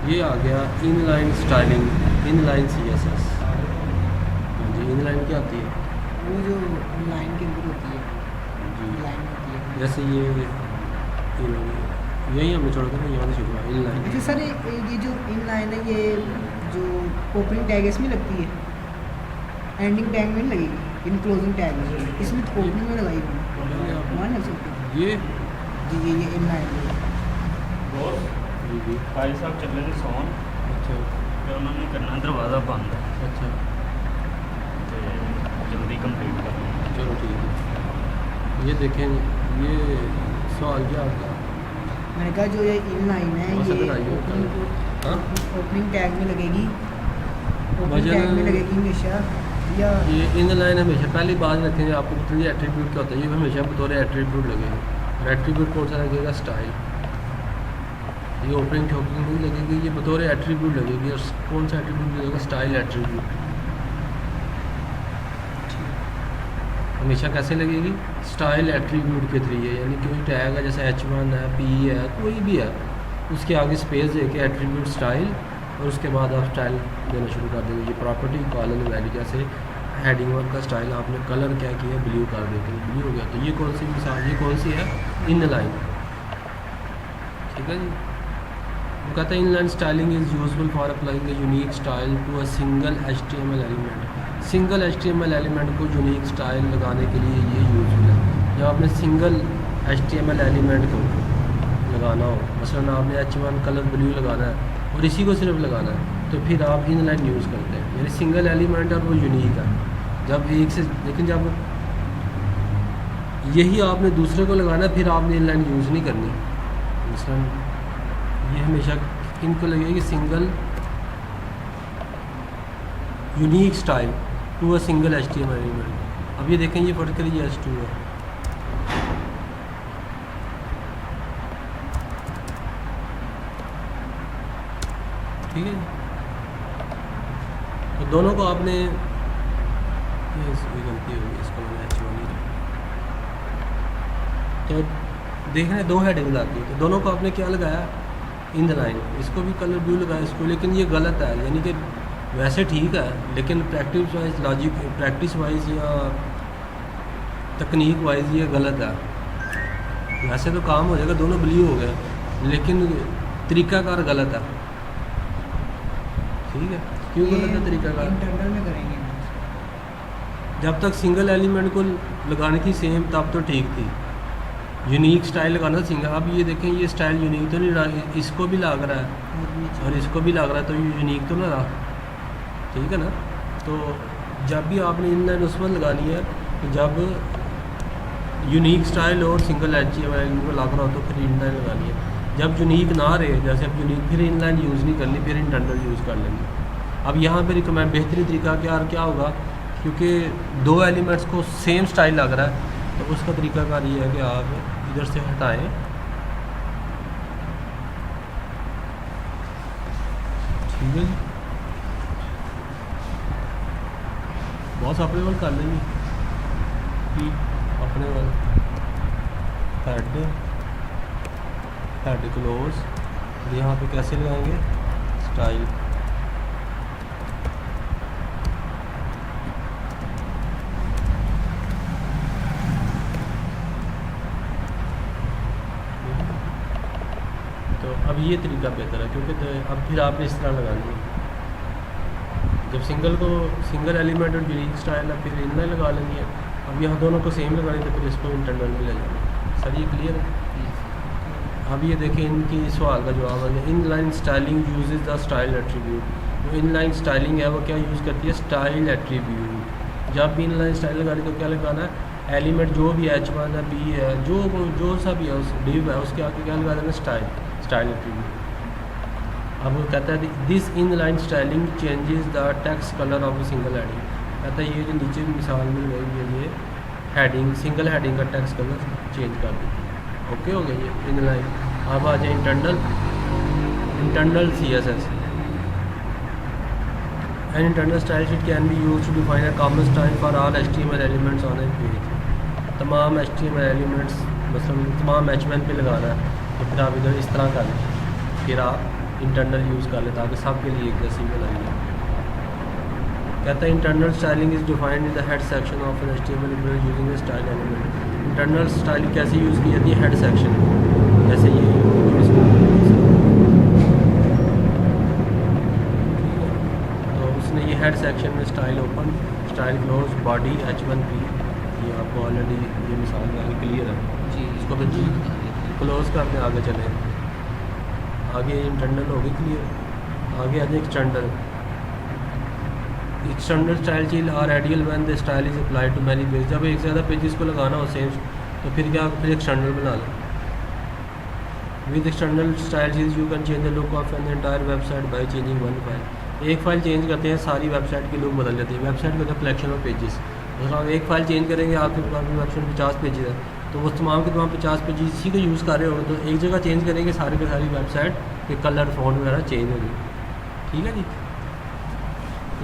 ये आ गया inline styling, inline CSS। हाँ जी, इनलाइन क्या आती है? वो जो लाइन के अंदर होती है, जी, लाइन होती है। जैसे यही हमने छोड़ा था ना, यहाँ से शुरू हुआ इनलाइन। अच्छा सर, ये जो इन लाइन है, ये जो ओपनिंग टैग है इसमें लगती है, एंडिंग टैग में नहीं लगेगी, इन क्लोजिंग टैग में, इसमें तो ओपनिंग में लगाई हुई है, वहाँ लग सकती है ये जी। ये इन लाइन है। जी जी, भाई साहब चले ने सौन अच्छा ਤੇ ਉਹਨਾਂ ਨੇ ਕਰਨਾ ਦਰਵਾਜ਼ਾ ਬੰਦ अच्छा, ਤੇ ਜਲਦੀ ਕੰਪਲੀਟ ਕਰਨਾ। चलो ठीक है। ये देखें, ये सवाल क्या आपका? मैंने कहा जो ये इन लाइन है बस ये अगर आइए, हाँ? ओपनिंग टैग में लगेगी, ओपनिंग वजन- टैग में लगेगी हमेशा, या ये इनलाइन हमेशा पहली बात रखेंगे, आपको बता दिया एट्रीब्यूट क्या होता है। ये हमेशा बतौर एट्रीब्यूट लगेगा, और एट्रीब्यूट कौन सा लगेगा? स्टाइल। ये ओपनिंग ठोकिंग नहीं लगेगी, ये बतौर एट्रीब्यूट लगेगी। और कौन सा एट्रीब्यूट लगेगा? Style attribute. हमेशा कैसे लगेगी? स्टाइल एट्रीब्यूट के थ्रू है, यानी कोई टैग है जैसे H1 है, P है, कोई भी है, उसके आगे स्पेस दे के एट्रीब्यूट स्टाइल, और उसके बाद आप स्टाइल देना शुरू कर देंगे। ये प्रॉपर्टी कॉलन वैल्यू, जैसे हेडिंग वर्क का स्टाइल आपने कलर क्या किया? ब्लू कर देते हैं, ब्लू हो गया। तो ये कौन सी मिसाल, ये कौन सी है? इनलाइन। ठीक है जी। वो कहता है inline styling is useful for applying a unique style to a single HTML element. Single HTML element को यूनिक स्टाइल लगाने के लिए ये यूजफुल है। जब आपने सिंगल HTML एलिमेंट को लगाना हो, मसलन आपने H1 कलर ब्लू लगाना है और इसी को सिर्फ लगाना है, तो फिर आप इनलाइन यूज़ करते हैं, यानी सिंगल एलिमेंट और वो यूनिक है। जब एक से, लेकिन जब यही आपने दूसरे को लगाना है, फिर आपने इनलाइन यूज़ नहीं करनी। मसलन ये हमेशा इनको लगेगी single unique style to a single HTML element. अब ये देखें, ये पढ़ कर ये H2 है, ठीक है। तो दोनों को आपने, ये इसकी गलती होगी, इसको मैंने H1 ही रखा। तो देख रहे हैं दो हेडिंग आती है, तो दोनों को आपने क्या लगाया? In line. इसको भी कलर ब्लू लगाया, इसको, लेकिन ये गलत है, यानी कि वैसे ठीक है, लेकिन practice wise, logic practice wise या तकनीक वाइज ये गलत है। वैसे तो काम हो जाएगा, दोनों ब्लू हो गए, लेकिन तरीकाकार गलत है। ठीक है, क्यों गलत है तरीकाकार? इंटरनल में करेंगे। जब तक सिंगल एलिमेंट को लगाने की सेम, तब तो ठीक थी। यूनिक स्टाइल लगाना सिंगल। अब ये देखें, ये स्टाइल यूनिक तो नहीं रहा, इसको भी लग रहा है और इसको भी लग रहा है, तो ये यूनिक तो ना रहा, ठीक है ना। तो जब भी आपने इनलाइन उस पर लगानी है, तो जब यूनिक स्टाइल और सिंगल HTML को लग रहा हो, तो फिर इनलाइन लगानी है। जब यूनिक ना रहे, जैसे अब यूनिक, फिर इनलाइन यूज़ नहीं करनी, फिर इंटरनल यूज़ कर लेंगे। अब यहाँ पर रिकमेंड बेहतरीन तरीका क्या होगा, क्योंकि दो एलिमेंट्स को सेम स्टाइल लग रहा है, तो उसका तरीकाकार ये है कि आप इधर से हटाएं, ठीक है जी। बॉस अपने वाल कर लेंगे कि अपने वाल हेड क्लोज, यहाँ पे कैसे लगाएंगे? स्टाइल। तो अब ये तरीका बेहतर है, क्योंकि तो अब फिर आपने इस तरह लगानी है। जब सिंगल एलिमेंट और यूनिक स्टाइल है, फिर इनलाइन लगा लेनी है। अब यहाँ दोनों को सेम लगानी, तो फिर इसको इंटरनल में ले जाना। सर ये क्लियर है? अब ये देखें, इनकी सवाल का जवाब है। Inline styling uses the style attribute. जो इनलाइन स्टाइलिंग है वो क्या यूज़ करती है? Style attribute. जब भी इनलाइन स्टाइल लगानी, तो क्या लगाना है? एलिमेंट जो भी H1 है, P है, जो सा भी है, उस डिव है, उसके आगे क्या लगा देना? Style attribute. अब वो कहता है this inline styling changes the text colour of a single heading. कहता है ये जो नीचे मिसाल मिल गई है, ये हेडिंग, सिंगल हेडिंग का टेक्स्ट कलर चेंज कर देती है। ओके हो गया ये इनलाइन। अब आ जाए internal CSS। An internal style sheet can be use to define a common style for all HTML elements on a page. तमाम HTML एलिमेंट्स, मतलब तमाम H1 पे लगाना है, तो फिर आप इधर इस तरह कर लें, फिर आप इंटरनल यूज़ कर ले ताकि सबके लिए एक जैसी बनाई जाए। कहता है internal styling is defined in the head section of an HTML using a style element. Internal styling कैसे यूज़ की जाती है? हेड सेक्शन, जैसे ये तो उसने ये हेड सेक्शन में style open, style close, body H1P, ये आपको ऑलरेडी ये मिसाल में क्लियर है जी। इसको भी जी क्लोज करके आगे चले। आगे इंटरनल होगी क्लियर। आगे आ जाए एक्सटर्नल। एक्सटर्नल स्टाइल चीज are ideal when the style is applied to many page. जब एक ज़्यादा पेजेस को लगाना हो सेम तो फिर क्या, फिर एक्सटर्नल बना लो। विद एक्सटर्नल स्टाइल चीज you can change the look of an entire website by changing one file. एक फाइल चेंज करते हैं सारी वेबसाइट की लुक बदल जाती है। वेबसाइट में होता है कलेक्शन ऑफ पेजेस, मतलब आप एक फाइल चेंज करेंगे, आपके पास वेबसाइट में 50 पेजेस है तो वो तमाम के तमाम 50 पेजेस इसी को यूज़ कर रहे हो, तो एक जगह चेंज करेंगे सारी की सारी वेबसाइट के कलर फ़ॉन्ट वगैरह चेंज होगी। ठीक है जी।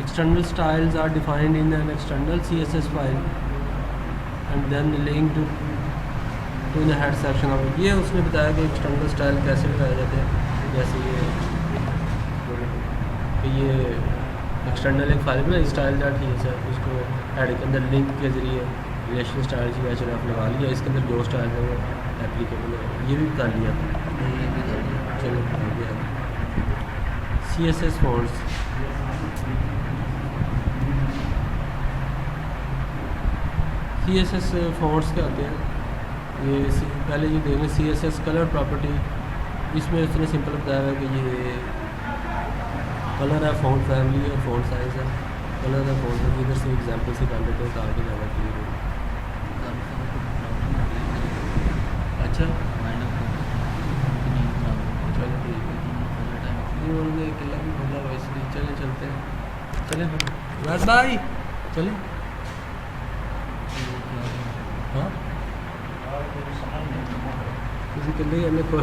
External styles are defined in an external CSS file and then linked to the head section of. ये उसने बताया कि एक्सटर्नल स्टाइल कैसे लगाए जाते हैं। जैसे ये एक्सटर्नल एक फाइल में स्टाइल डॉट CSS, उसको हेड के अंदर लिंक के ज़रिए रिलेशन स्टाइल की वजह से आप लगा लिया, इसके अंदर जो स्टाइल है वो एप्लीकेबल है। ये भी बता लिया था। चलो आगे CSS फॉन्ट्स। CSS फॉन्ट्स क्या होते हैं? ये पहले ये देखें CSS कलर प्रॉपर्टी, इसमें उसने सिंपल बताया है कि ये कलर है, फ़ॉन्ट फैमिली और फ़ॉन्ट साइज़ है। कलर है, फ़ॉन्ट है। इधर से एग्जांपल से कर लेते हैं ताकि ज़्यादा क्लियर हो। अच्छा चलो ठीक है। ये उन्होंने किला भी खोला हुआ इसलिए चले चलते हैं। चले फिर वैस भाई चले। हाँ किसी किले हमें को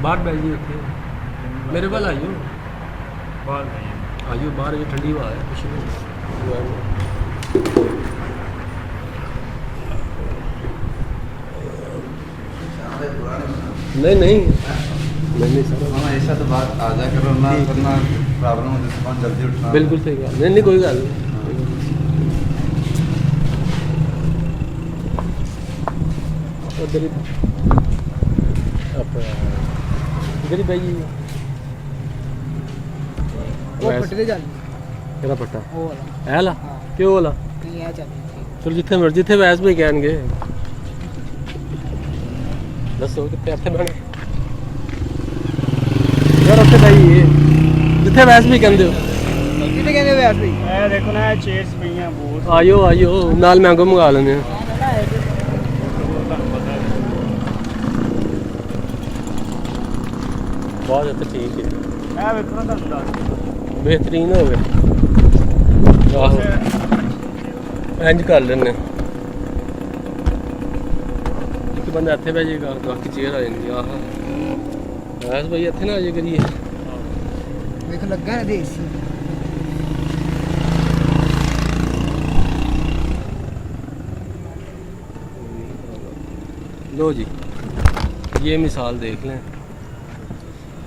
बाहर बैठिए होती है मेरे वाल आइयो, बाहर नहीं आइयो बाहर, ये ठंडी हवा है कुछ नहीं। नहीं नहीं नहीं सर, हाँ ऐसा तो बात आ जा करो ना, वरना प्रॉब्लम हो जाती है, जल्दी उठना। बिल्कुल सही गल नहीं, कोई गल नहीं। उधर इधर ही भाई वो पटके चल केड़ा पट्टा वो वाला है ला हाँ क्यों वाला नहीं आ चल चलो जिथे मर्जी थे वैस भी कहणगे दसो कितने हथे बने यार उत्थे भाई ये जिथे वैस भी कहंदे हो कितने कहने व्यास भाई ਇਹ ਦੇਖੋ ਨਾ ਇਹ ਚੇਅਰਸ ਪਈਆਂ ਬਹੁਤ आयो आयो नाल मैंगो मंगा लेने ਤੁਹਾਨੂੰ ਪਤਾ ਹੈ बहुत अच्छा ठीक है ਇਹ ਵੇਖੋ ਨਾ ਤੁਹਾਨੂੰ ਦੱਸ बेहतरीन हो गए आहो इंज कर लेने एक बंदा इत्थे बह जाएगा बाकी चेयर आ जाएगी आह बस भाई इत्थे ना आ जाए करिए देख लगा ना देसी लो जी ये मिसाल देख लें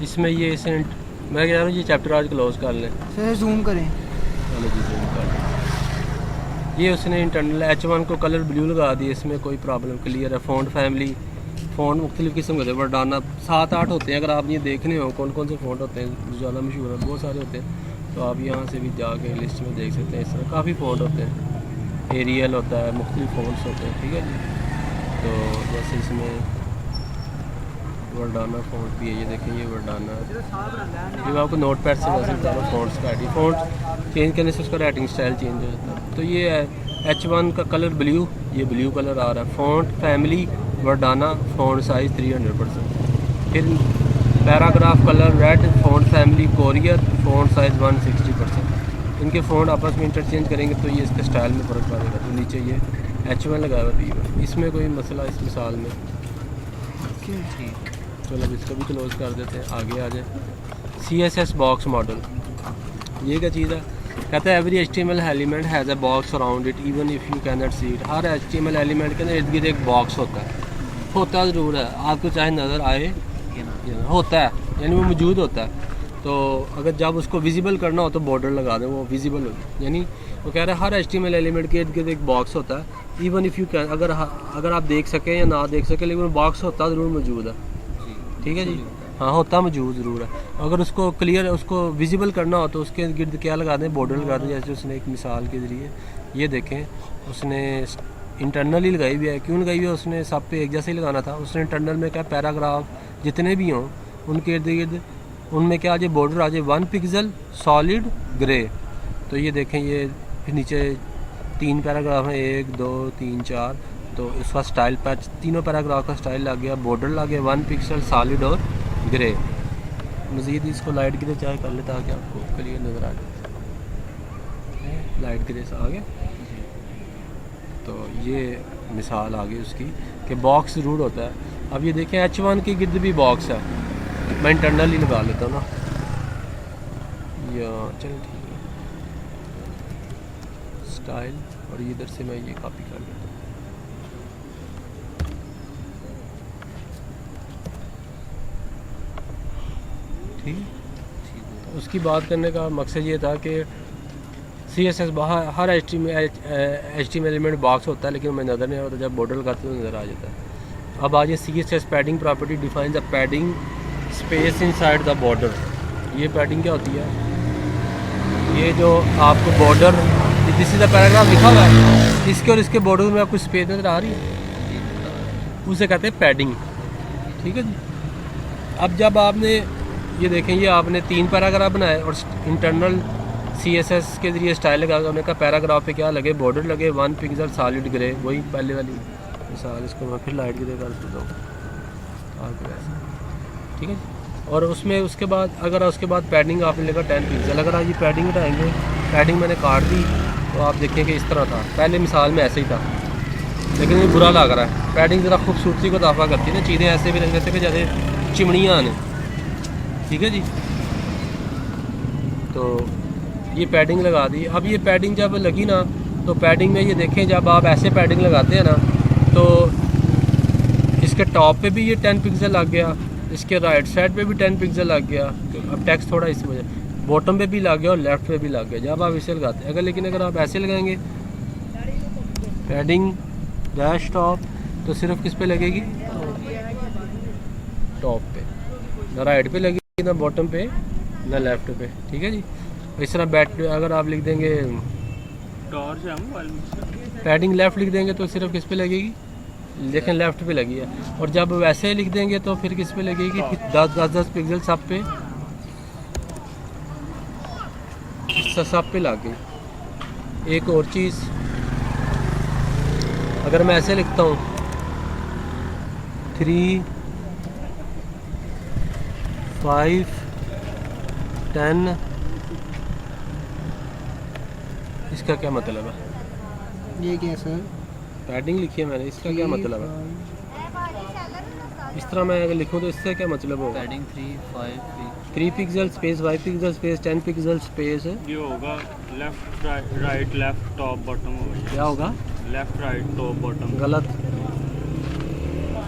इसमें ये सेंट मैं कह रहा हूँ ये चैप्टर आज क्लोज कर लें सर जूम करें चलो जी जूम कर लें। ये उसने इंटरनल H1 को कलर ब्लू लगा दिया, इसमें कोई प्रॉब्लम क्लियर है। फ़ॉन्ट फैमिली फ़ॉन्ट मुख्तलिफ़ किस्म के वर्डाना 7-8 होते हैं, अगर आप ये देखने हो कौन कौन से फ़ॉन्ट होते हैं जो ज़्यादा मशहूर है, बहुत सारे होते हैं तो आप यहाँ से भी जाके लिस्ट में देख सकते हैं। इस तरह काफ़ी फ़ॉन्ट होते हैं, एरियल होता है, मुख्तलिफ़ फ़ॉन्ट्स होते हैं। ठीक है जी, तो जैसे इसमें वर्डाना फ़ॉन्ट भी है, ये देखें ये वर्डाना है। जब आपको नोट पैड से वैसे बता रहा हूँ फ़ॉन्ट्स का आईडी, फ़ॉन्ट चेंज करने से उसका राइटिंग स्टाइल चेंज हो जाता है। तो ये है H1 का कलर ब्लू, ये ब्लू कलर आ रहा है। Font family Verdana, font size 300%। फिर paragraph colour red, font family Courier, font size 160%। इनके फ़ॉन्ट आपस में इंटरचेंज करेंगे तो ये इसके स्टाइल में फ़र्क पड़ेगा। तो नीचे ये H1 लगाया हुआ B1, इसमें कोई मसला इस मिसाल में ठीक चलो अब इसको भी क्लोज कर देते हैं, आगे आ जाए। CSS बॉक्स मॉडल, ये क्या चीज़ है? कहता है every HTML element has a box around it even if you can not see it. Her HTML element के अंदर इर्द गिर्द एक बॉक्स होता है। होता ज़रूर है, आपको चाहे नज़र आए या ना, होता है, यानी वो मौजूद होता है। तो अगर जब उसको विजिबल करना हो तो बॉर्डर लगा दें, वो विजिबल हो। यानी वो कह रहे हैं हर HTML एलिमेंट के इर्द गिर्द एक बॉक्स होता है। इवन इफ़ यू कैन, अगर आप देख सकें या ना देख सकें, लेकिन बॉक्स होता ज़रूर मौजूद है। ठीक है जी, हाँ होता मौजूद ज़रूर है। अगर उसको क्लियर, उसको विजिबल करना हो तो उसके इर्द गिर्द क्या लगा दें, बॉर्डर लगा दें। जैसे उसने एक मिसाल के ज़रिए ये देखें, उसने इंटरनली लगाई हुई है। क्यों लगाई हुई है? उसने सब पे एक जैसे ही लगाना था। उसने इंटरनल में क्या, पैराग्राफ जितने भी हों उनके इर्द गिर्द उनमें क्या आ जाए, बॉर्डर आ जाए 1 पिक्सल सॉलिड ग्रे। तो ये देखें, ये फिर नीचे 3 पैराग्राफ हैं, 1 2 3 4। तो उसका स्टाइल पैच, तीनों पैराग्राफ का स्टाइल लग गया, बॉर्डर लग गया 1 पिक्सल सॉलिड और ग्रे। मज़ीद इसको लाइट ग्रे चाहे कर ले ताकि आपको क्लियर नज़र आ जाए। लाइट ग्रे से आ गया। तो ये मिसाल आ गई उसकी कि बॉक्स ज़रूर होता है। अब ये देखें H1 के गिर्द भी बॉक्स है। मैं इंटरनल ही लगा लेता हूँ ना, या चलो ठीक है, स्टाइल, और इधर से मैं ये कॉपी कर लेता हूँ। ठीक। उसकी बात करने का मकसद ये था कि CSS बाहर हर HTML एलिमेंट बॉक्स होता है, लेकिन मैं नज़र नहीं आता। जब बॉर्डर लगाते तो नज़र आ जाता है। अब आज CSS padding property define the padding space inside the border. ये पैडिंग क्या होती है? ये जो आपको border, this is the paragraph लिखा हुआ है, इसके और इसके बॉर्डर में आपको स्पेस नज़र आ रही है, उसे कहते हैं पैडिंग। ठीक है जी। अब जब आपने ये देखें, ये आपने 3 पैराग्राफ बनाए और इंटरनल CSS के ज़रिए स्टाइल लगा के, उन्होंने कहा पैराग्राफ पे क्या लगे, बॉर्डर लगे 1 पिक्सल सॉलिड ग्रे। वही पहले वाली मिसाल, इसको मैं फिर लाइट ग्रे कर देता हूँ। ठीक है जी। और उसमें उसके बाद अगर उसके बाद पैडिंग आपने लगा 10 पिक्सल। अगर आप ये पैडिंग हटाएंगे, पैडिंग मैंने काट दी, तो आप देखें कि इस तरह था। पहले मिसाल में ऐसे ही था, लेकिन ये बुरा लग रहा है। पैडिंग ज़रा खूबसूरती को इजाफा करती है ना, चीज़ें ऐसे भी लग जाते कि जैसे चिमनियाँ आने। ठीक है जी। तो ये पैडिंग लगा दी। अब ये पैडिंग जब लगी ना, तो पैडिंग में ये देखें, जब आप ऐसे पैडिंग लगाते हैं ना, तो इसके टॉप पे भी ये 10 पिक्सल लग गया, इसके राइट साइड पे भी 10 पिक्सल लग गया। अब टेक्स्ट थोड़ा इस वजह, बॉटम पे भी लग गया और लेफ्ट पे भी लग गया जब आप इसे लगाते हैं। लेकिन अगर आप ऐसे लगाएंगे पैडिंग डैश टॉप, तो सिर्फ किस पे लगेगी, टॉप पे, ना राइट पे लगेगी, ना बॉटम पे, ना लेफ्ट पे। ठीक है जी। इस तरह बैट अगर आप लिख देंगे पैडिंग लेफ़्ट लिख देंगे तो सिर्फ किस पे लगेगी, लेकिन लेफ़्ट पे लगी है। और जब वैसे लिख देंगे तो फिर किस पे लगेगी, 10 पिक्सल सब पे, सब पे लग गई। एक और चीज़, अगर मैं ऐसे लिखता हूँ 3 5 10, इसका क्या मतलब है? ये क्या सर? पैडिंग लिखी है मैंने, इसका क्या मतलब है? इस तरह मैं अगर लिखूँ तो इससे क्या मतलब होगा? Padding 3 pixel space 5 pixel space 10 pixel space है। ये होगा left right left top bottom होगा। क्या होगा? Left right top bottom. गलत।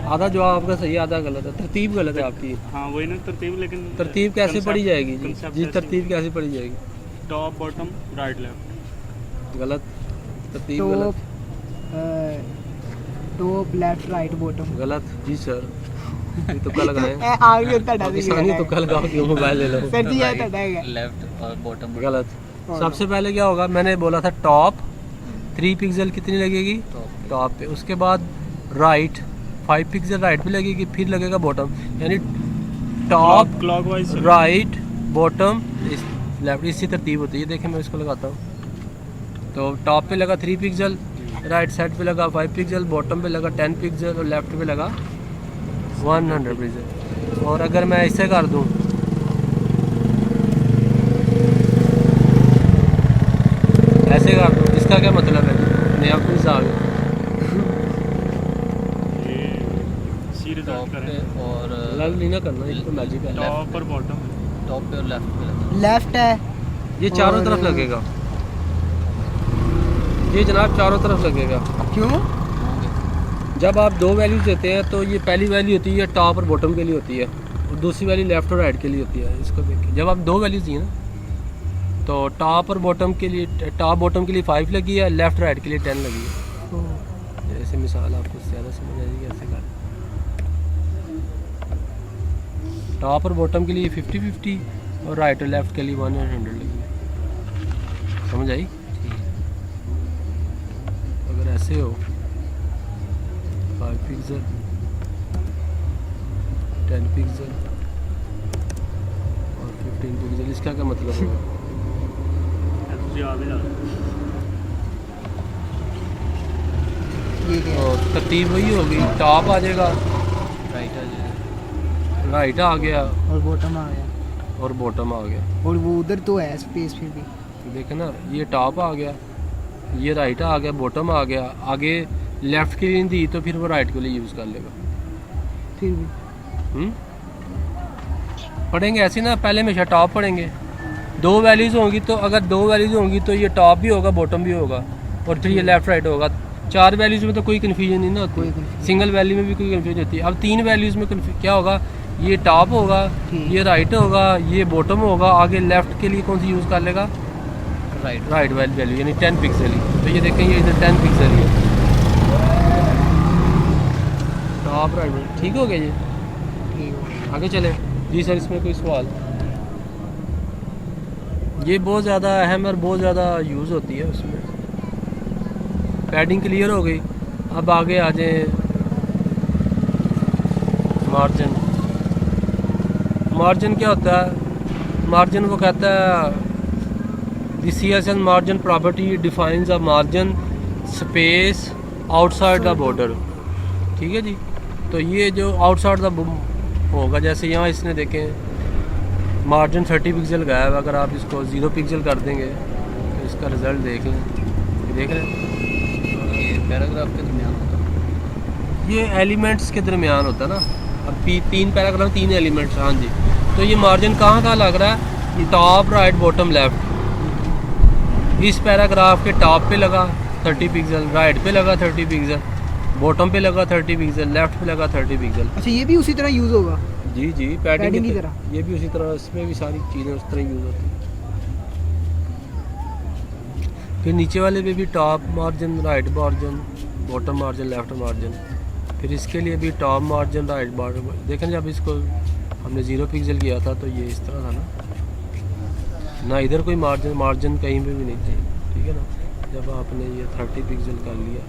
आधा जवाब आपका सही, आधा गलत है। तरतीब गलत है आपकी। हाँ वही ना तरतीब, लेकिन तरतीब कैसे पढ़ी जाएगी जी? concept जी ऐसे तरतीब कैसे पढ़ी जाएगी? Top bottom right left. गलत। तरतीब गलत। Top left right bottom. गलत जी सर। ये तुक्का लगाएं। आगे होता है पाकिस्तानी तुक्का लगाओ, क्यों मोबाइल ले लो। सर जी ये तो है लेफ्ट और बॉटम। गलत। सबसे पहले क्या होगा, मैंने बोला था टॉप 3 पिक्सल कितनी लगेगी टॉप पे, उसके बाद राइट 5 पिक्सल राइट पे लगेगी, फिर लगेगा बॉटम, यानी top clockwise right bottom left, इसी तरतीब होती है। देखें मैं इसको लगाता हूँ, तो टॉप पे लगा 3 पिक्सल, राइट साइड पे लगा 5 पिक्सल, बॉटम पे लगा 10 पिक्सल और लेफ्ट पे लगा 100 पिक्सल। और अगर मैं ऐसे कर दूँ, ऐसे कर दूँ, इसका क्या मतलब है? नया कुछ आ गया। टॉप पे और लल नहीं ना करना, इसको मैजिक है। टॉप और बॉटम। टॉप पे और लेफ्ट पे लगा। लेफ्ट है ये चारों और- तरफ लगेगा, ये जनाब चारों तरफ लगेगा। क्यों? जब आप दो वैल्यूज देते हैं तो ये पहली वैल्यू होती है टॉप और बॉटम के लिए होती है, और दूसरी वैल्यू लेफ़्ट और राइट के लिए होती है। इसको देखिए, जब आप दो वैल्यूज दिए ना तो टॉप और बॉटम के लिए, टॉप बॉटम के लिए 5 लगी है, लेफ़्ट राइट के लिए 10 लगी है। जैसे मिसाल आपको ज़्यादा समझ आएगी ऐसे कर, टॉप और बॉटम के लिए 50-50 और राइट और लेफ़्ट के लिए 100 लगी है। समझ आई? अगर ऐसे हो 5 पिक्सल 10 पिक्सल और 15 पिक्सल, इसका क्या मतलब होगा? ये क्या है? और तरतीब वही होगी, टॉप आ जाएगा, राइट आ जाएगा। राइट आ गया और बॉटम आ गया, और बॉटम आ गया। और वो उधर तो है स्पेस फिर भी। देखे ना, ये टॉप आ गया, ये राइट आ गया, बॉटम आ गया, आगे लेफ़्ट के लिए दी तो फिर वो राइट के लिए यूज़ कर लेगा। फिर भी पढ़ेंगे ऐसे ना, पहले हमेशा टॉप पढ़ेंगे, दो वैल्यूज़ होंगी तो अगर दो वैल्यूज़ होंगी तो ये टॉप भी होगा बॉटम भी होगा, और फिर ये लेफ़्ट राइट होगा। 4 वैल्यूज़ में तो कोई कन्फ्यूजन नहीं ना कोई होती, confusion। सिंगल वैल्यू में भी कोई कन्फ्यूजन होती है। अब 3 वैल्यूज़ में क्या होगा, ये टॉप होगा, ठीक। ये राइट होगा, ये बॉटम होगा, आगे लेफ़्ट के लिए कौन सी यूज़ कर लेगा? राइट। राइट वैल्यू यानी 10 पिक्सल ही। तो ये देखें, ये इधर 10 पिक्सल ही है, टॉप राइट। ठीक हो गया ये? ठीक है। आगे चले जी सर, इसमें कोई सवाल? ये बहुत ज़्यादा अहम और बहुत ज़्यादा यूज़ होती है उसमें। पैडिंग क्लियर हो गई, अब आगे आ जाए मार्जिन। मार्जिन क्या होता है? मार्जिन वो कहता है the CSS margin property defines a margin space outside the border. ठीक है जी। तो ये जो आउटसाइड द होगा, जैसे यहाँ इसने देखें मार्जिन 30 पिक्सल गया है, अगर आप इसको 0 पिक्सल कर देंगे तो इसका रिज़ल्ट देख लें। ये देख रहे हैं, ये पैराग्राफ के दरमियान होता है। ये एलिमेंट्स के दरमियान होता है ना। अब 3 पैराग्राफ 3 एलिमेंट्स, हाँ जी। तो ये मार्जिन कहाँ लग रहा है? Top right bottom left. इस पैराग्राफ के टॉप पे लगा 30 पिक्सल, राइट पे लगा 30 पिक्सल, बॉटम पे लगा 30 पिक्सल, लेफ़्ट पे लगा 30 पिक्सल। अच्छा, ये भी उसी तरह यूज़ होगा जी जी, पैडिंग की तरह। ये भी उसी तरह, इसमें भी सारी चीज़ें उस तरह यूज़ होती हैं। फिर नीचे वाले पे भी top margin, right margin, bottom margin, left margin. फिर इसके लिए भी टॉप मार्जिन, राइट मार्जिन। देखें जब इसको हमने 0 पिक्सल किया था तो ये इस तरह था ना इधर कोई मार्जिन कहीं पे भी नहीं थी। ठीक है ना, जब आपने ये 30 पिक्सल कर लिया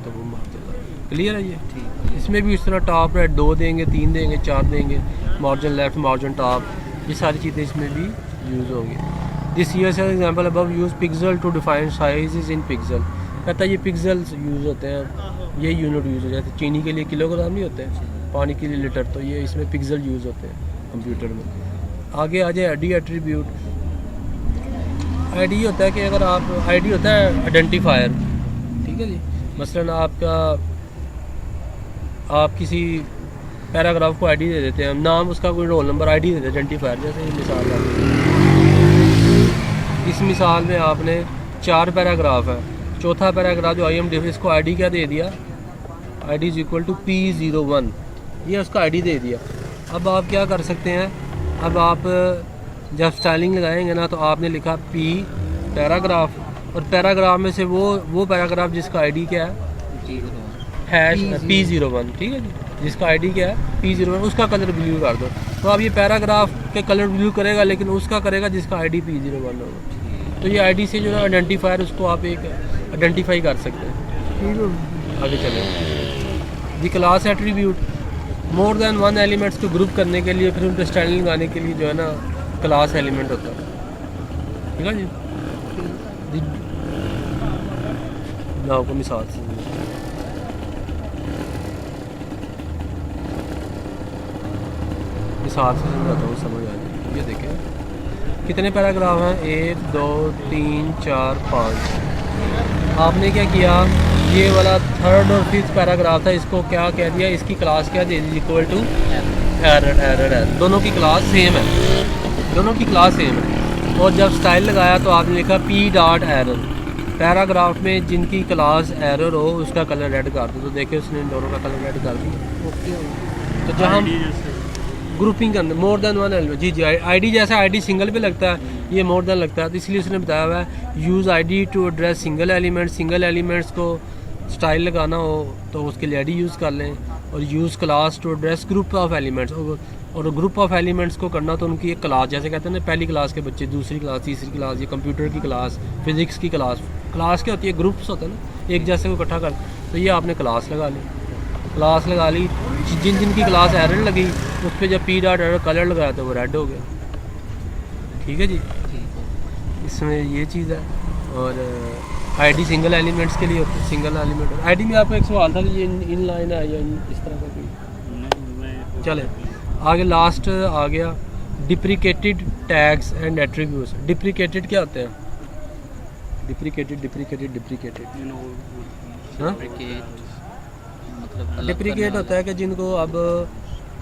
तो वो मार्जिन क्लियर है। ये ठीक, इसमें भी इस तरह टॉप राइट 2 देंगे, 3 देंगे, 4 देंगे, मार्जिन लेफ़्ट, मार्जिन टॉप, ये सारी चीज़ें इसमें भी यूज़ होंगी। This CSS example above use pixel to define size in pixel. कहता है ये पिक्सल्स यूज़ होते हैं, ये यूनिट यूज़ होते हैं। जैसे चीनी के लिए किलोग्राम नहीं होते, पानी के लिए लीटर, तो ये इसमें पिक्सल यूज़ होते हैं कंप्यूटर में। आगे आ जाए ID एट्रीब्यूट। ID होता है कि अगर आप, ID होता है आइडेंटिफायर। ठीक है जी। मसलन आप किसी पैराग्राफ को ID दे देते हैं, नाम उसका कोई रोल नंबर, ID दे देते हैं आइडेंटिफायर। जैसे ये मिसाल है, इस मिसाल में आपने 4 पैराग्राफ है, चौथा पैराग्राफ जो IMD इसको ID क्या दे दिया? ID is equal to P01, ये उसका ID दे दिया। अब आप क्या कर सकते हैं? अब आप जब स्टाइलिंग लगाएंगे ना तो आपने लिखा P पैराग्राफ, और पैराग्राफ में से वो पैराग्राफ जिसका ID क्या है? P01। ठीक है जी, जिसका ID क्या है? P01, उसका कलर ब्लू कर दो। तो अब ये पैराग्राफ के कलर ब्लू करेगा, लेकिन उसका करेगा जिसका ID P01 होगा। तो ये ID से जो है आइडेंटिफायर, उसको आप एक आइडेंटिफाई कर सकते हैं। आगे चलें। The class attribute, more than 1 elements को ग्रुप करने के लिए, फिर उनके स्टाइलिंग लगाने के लिए जो है ना क्लास एलिमेंट होता है। ठीक है जी। मैं आपको मिसाल से समझाता हूँ, समझ आ जाएगी। ये देखें कितने पैराग्राफ हैं? 1 2 3 4 5। आपने क्या किया? ये वाला 3rd और 5th पैराग्राफ था, इसको क्या कह दिया? इसकी क्लास क्या दे दी? Equal to error. दोनों की क्लास सेम है, दोनों की क्लास सेम है। और जब स्टाइल लगाया तो आपने लिखा P.error। पैराग्राफ में जिनकी क्लास एरर हो उसका कलर रेड कर दो। तो देखिए उसने इन दोनों का कलर रेड कर दिया। ओके तो जहाँ हम ID जैसे ग्रुपिंग करना मोर देन वन एलिमेंट, जी जी आईडी जैसा आईडी सिंगल पे लगता है, ये मोर देन लगता है। तो इसलिए उसने बताया हुआ है use ID to address single element. Single elements को स्टाइल लगाना हो तो उसके लिए आईडी यूज़ कर लें। और use class to address group of elements, और ग्रुप ऑफ एलिमेंट्स को करना तो उनकी एक क्लास, जैसे कहते हैं ना पहली क्लास के बच्चे, दूसरी क्लास, तीसरी क्लास, ये कंप्यूटर की क्लास, फिज़िक्स की क्लास। क्लास क्या होती है? ग्रुप्स होते हैं ना, एक जैसे को इकट्ठा कर। तो ये आपने क्लास लगा ली, क्लास लगा ली। जिन जिन की क्लास एरर लगी उस पर जब पी डॉट एरर कलर लगाया तो वो रेड हो गया। ठीक है जी, इसमें ये चीज़ है। और आईडी सिंगल एलिमेंट्स के लिए होती है, सिंगल एलिमेंट। आईडी में आपको एक सवाल था कि ये इन लाइन है या इस तरह का कोई? चले आगे, लास्ट आ गया डिप्रिकेटेड टैग्स एंड एट्रीब्यूट्स। डिप्रिकेटेड क्या होते हैं? डिप्रिकेटेड हाँ, मतलब डिप्रिकेट होता है कि जिनको अब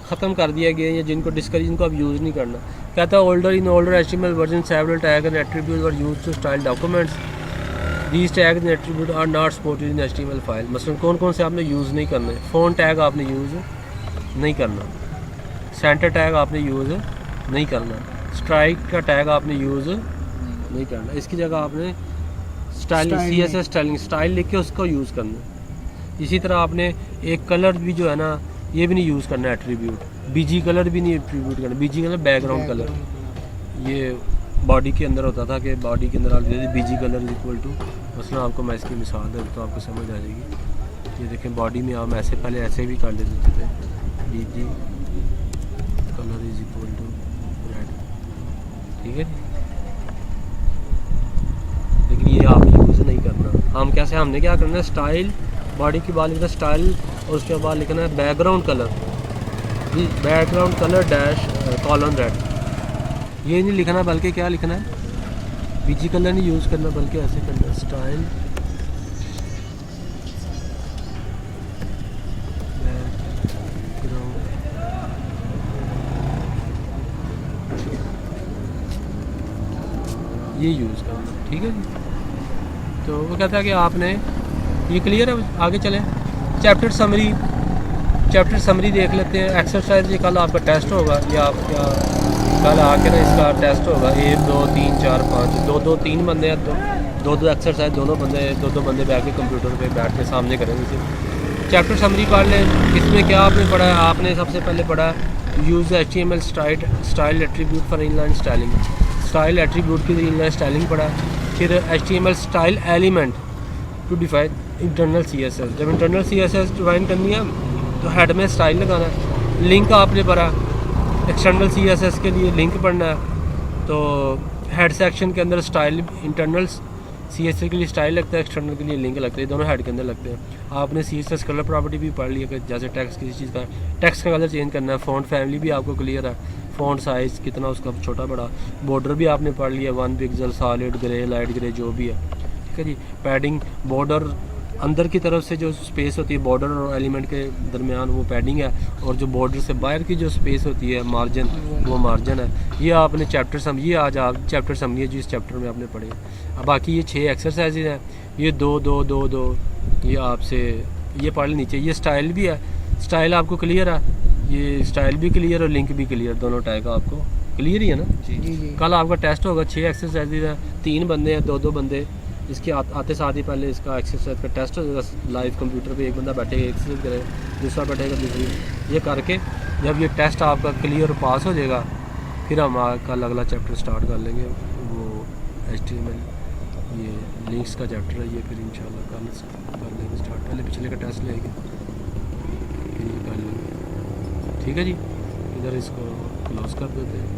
ख़त्म कर दिया गया या जिनको डिस्करेज, जिनको अब यूज़ नहीं करना। कहता है older in older HTML version several tag and attribute were used to style documents. These tag and attribute are not supported in HTML file. मसलन कौन कौन से आपने यूज़ नहीं करने? फ़ॉन्ट टैग आपने यूज़ नहीं करना, सेंटर टैग आपने यूज़ नहीं करना, स्ट्राइक का टैग आपने यूज़ नहीं करना। इसकी जगह आपने स्टाइल CSS स्टाइलिंग स्टाइल लिख के उसको यूज़ करना। इसी तरह आपने एक कलर भी जो है ना, ये भी नहीं यूज़ करना एट्रीब्यूट। BG कलर भी नहीं एट्रीब्यूट करना। BG कलर बैकग्राउंड कलर, ये बॉडी के अंदर होता था कि बॉडी के अंदर आप देते BG colour is equal to, मसलन आपको मैं इसकी मिसाल दूँ तो आपको समझ आ जाएगी। ये देखें बॉडी में हम ऐसे पहले ऐसे भी कर लेते थे, BG colour is equal to red. ठीक है जी, लेकिन ये आप यूज़ नहीं करना। हम कैसे, हमने क्या करना है, स्टाइल बॉडी की बात लिखना स्टाइल, और उसके बाद लिखना है बैकग्राउंड कलर, जी background colour dash colon red. ये नहीं लिखना, बल्कि क्या लिखना है, BG कलर नहीं यूज़ करना, बल्कि ऐसे करना है स्टाइल बैकग्राउंड। ये यूज़ करना। ठीक है जी, तो वो कहता है कि आपने ये क्लियर है। आगे चलें, चैप्टर समरी देख लेते हैं। एक्सरसाइज ये कल आपका टेस्ट होगा, या आपका कल आके ना इसका टेस्ट होगा। 1 2 3 4 5 2 3 बंदे हैं, दो एक्सरसाइज, दोनों बंदे बैठ के कंप्यूटर पे बैठ के सामने करेंगे इसे। चैप्टर समरी पढ़ लें। इसमें क्या आपने पढ़ा है? आपने सबसे पहले पढ़ा है use HTML style attribute for inline styling. Style attribute की इनलाइन स्टाइलिंग पढ़ा। फिर HTML style element to define internal CSS। जब इंटरनल CSS डिफाइन करनी है तो हेड में स्टाइल लगाना है। लिंक आपने पढ़ा, एक्सटर्नल CSS के लिए लिंक पढ़ना है। तो हेड सेक्शन के अंदर स्टाइल, इंटरनल CSS के लिए स्टाइल लगता है, एक्सटर्नल के लिए लिंक लगता है, दोनों हेड के अंदर लगते हैं। आपने CSS कलर प्रॉपर्टी भी पढ़ लिया कि जैसे टेक्स्ट किसी चीज़ का टेक्स्ट का कलर चेंज करना है। फ़ॉन्ट फैमिली भी आपको क्लियर है, फ़ॉन्ट साइज़ कितना उसका छोटा बड़ा। बॉर्डर भी आपने पढ़ लिया, 1 pixel, solid grey, light grey, जो भी है। ठीक है जी, पैडिंग, बॉर्डर अंदर की तरफ से जो स्पेस होती है बॉर्डर और एलिमेंट के दरमियान, वो पैडिंग है। और जो बॉर्डर से बाहर की जो स्पेस होती है मार्जिन, वो मार्जिन है। ये आपने चैप्टर समझिए, आज आप चैप्टर समझिए जो इस चैप्टर में आपने पढ़े। अब बाकी ये 6 एक्सरसाइजेज हैं, ये 2 2 2 2 ये आपसे ये पढ़ नीचे। ये स्टाइल भी है, स्टाइल आपको क्लियर है, ये स्टाइल भी क्लियर और लिंक भी क्लियर, दोनों टाइप का आपको क्लियर ही है ना जी। कल आपका टेस्ट होगा, 6 एक्सरसाइजेज हैं, 3 बंदे हैं, 2 बंदे। इसके आते साथ ही पहले इसका एक्सरसाइज का टेस्ट हो जाएगा लाइव कंप्यूटर पे। एक बंदा बैठेगा एक्सरसाइज करे, दूसरा बैठेगा दूसरी। ये करके जब ये टेस्ट आपका क्लियर पास हो जाएगा, फिर हम कल अगला चैप्टर स्टार्ट कर लेंगे, वो HTML ये लिंक्स का चैप्टर है। ये फिर इंशाल्लाह कल कर लेंगे स्टार्ट। पहले पिछले का टेस्ट लेंगे, फिर ये कर लेंगे। ठीक है जी, इधर इसको क्लोज कर देते हैं।